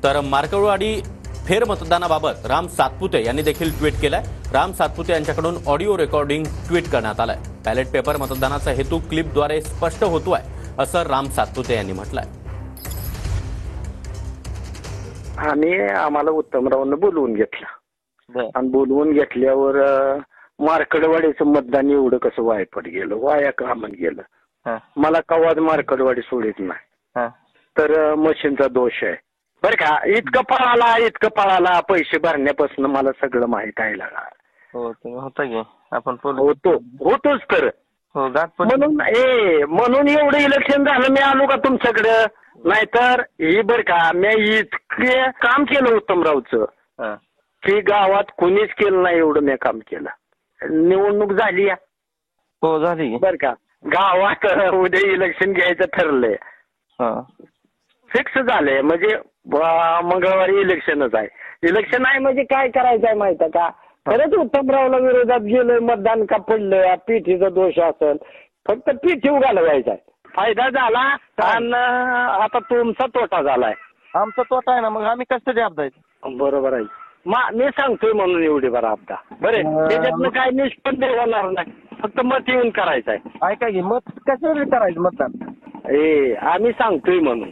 तर मार्कळवाडी फेरमतदानाबाबत राम सातपुते यांनी देखील ट्विट केलंय। राम सातपुते यांच्याकडून ऑडिओ रेकॉर्डिंग ट्विट करण्यात आलंय। बॅलेट पेपर मतदानाचा हेतू क्लिपद्वारे स्पष्ट होतोय असं राम सातपुते यांनी म्हटलंय। आम्हाला उत्तमरावनं बोलवून घेतलं आणि बोलवून घेतल्यावर मार्कडवाडीचं मतदान एवढं कसं वायपट गेलं, वाया कामन गेलं। मला कवाच मार्कडवाडी सोडित नाही, तर मशीनचा दोष आहे बरं का। इतकं पळाला पैसे भरण्यापासून मला सगळं माहित आहे लागा। होता की आपण होतोच तर म्हणून एवढं इलेक्शन झालं मी आलो का तुमच्याकडं, नाहीतर ही बरं का मी इतके काम केलं उत्तमरावचं की गावात कोणीच केलं नाही एवढं मी काम केलं। निवडणूक झाली हो झाली बरं का, गावात उद्या इलेक्शन घ्यायचं ठरलंय, फिक्स झालंय, म्हणजे मंगळवारी इलेक्शनच आहे। इलेक्शन आहे म्हणजे काय करायचं आहे माहिती का, खरंच उत्तमरावला विरोधात गेलोय, मतदान का पडलं, पीठीचा दोष असेल, फक्त पीठी घालवायचा आहे, फायदा झाला आणि आता तुमचा तोटा झालाय। आमचा तोटा आहे ना, मग आम्ही कसं जबाबदार? बरोबर आहे, मी सांगतोय म्हणून एवढी बरं आपदा बरे, त्याच्यातनं काय निष्पन्न होणार नाही, फक्त मत येऊन करायचं आहे। ऐका की मत कसं करायचं मतदान? आम्ही सांगतोय म्हणून